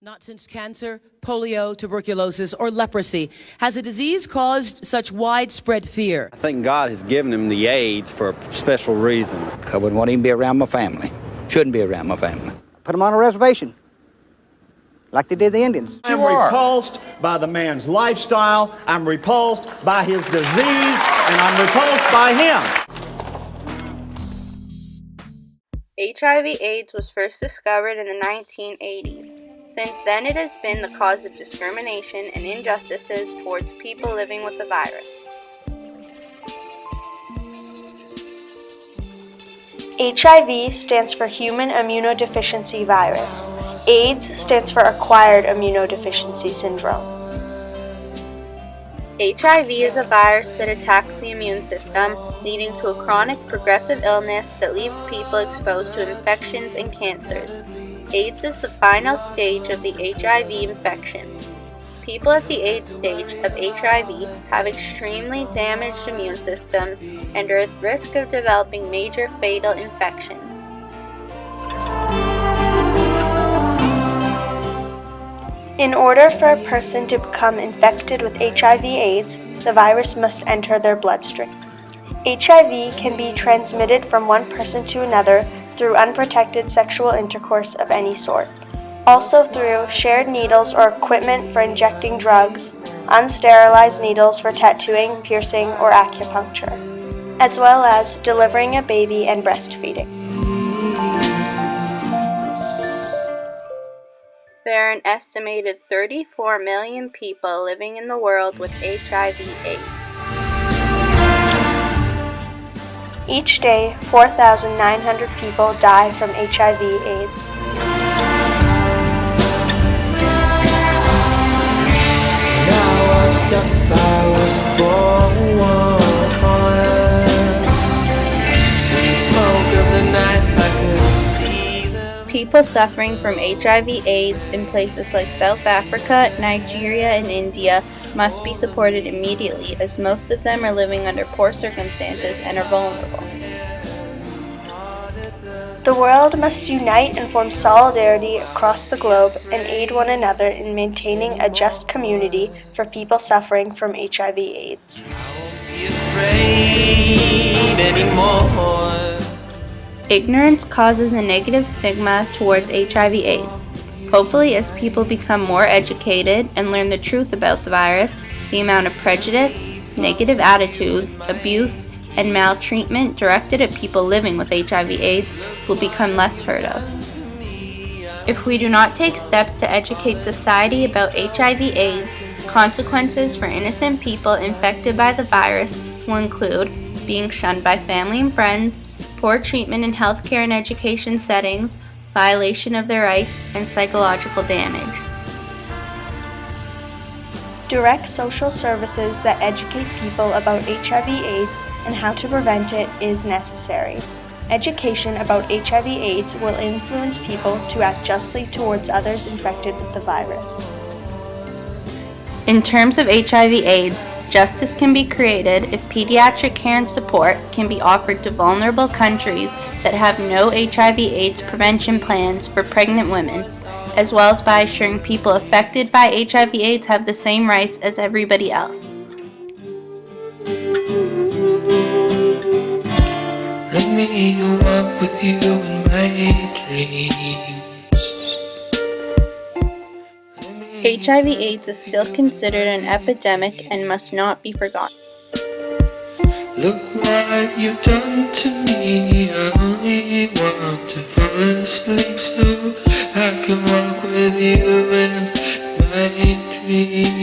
Not since cancer, polio, tuberculosis, or leprosy has a disease caused such widespread fear. I think God has given him the AIDS for a special reason. I wouldn't want him to be around my family. Shouldn't be around my family. Put him on a reservation, like they did the Indians. I'm repulsed by the man's lifestyle. I'm repulsed by his disease, and I'm repulsed by him. HIV/AIDS was first discovered in the 1980s. Since then, it has been the cause of discrimination and injustices towards people living with the virus. HIV stands for Human Immunodeficiency Virus. AIDS stands for Acquired Immunodeficiency Syndrome. HIV is a virus that attacks the immune system, leading to a chronic progressive illness that leaves people exposed to infections and cancers. AIDS is the final stage of the HIV infection. People at the AIDS stage of HIV have extremely damaged immune systems and are at risk of developing major fatal infections. In order for a person to become infected with HIV/AIDS, the virus must enter their bloodstream. HIV can be transmitted from one person to another through unprotected sexual intercourse of any sort, also through shared needles or equipment for injecting drugs, unsterilized needles for tattooing, piercing, or acupuncture, as well as delivering a baby and breastfeeding. There are an estimated 34 million people living in the world with HIV/AIDS. Each day, 4,900 people die from HIV/AIDS. People suffering from HIV/AIDS in places like South Africa, Nigeria, and India must be supported immediately, as most of them are living under poor circumstances and are vulnerable. The world must unite and form solidarity across the globe and aid one another in maintaining a just community for people suffering from HIV/AIDS. Ignorance causes a negative stigma towards HIV/AIDS. Hopefully, as people become more educated and learn the truth about the virus, the amount of prejudice, negative attitudes, abuse, and maltreatment directed at people living with HIV/AIDS will become less heard of. If we do not take steps to educate society about HIV/AIDS, consequences for innocent people infected by the virus will include being shunned by family and friends, poor treatment in healthcare and education settings, violation of their rights, and psychological damage. Direct social services that educate people about HIV/AIDS and how to prevent it is necessary. Education about HIV/AIDS will influence people to act justly towards others infected with the virus. In terms of HIV/AIDS, justice can be created if pediatric care and support can be offered to vulnerable countries that have no HIV/AIDS prevention plans for pregnant women, as well as by assuring people affected by HIV/AIDS have the same rights as everybody else. Let me walk with you in my dreams. HIV/AIDS is still considered an epidemic and must not be forgotten. Look what you've done to me. I only want to fall asleep so I can walk with you in my dreams.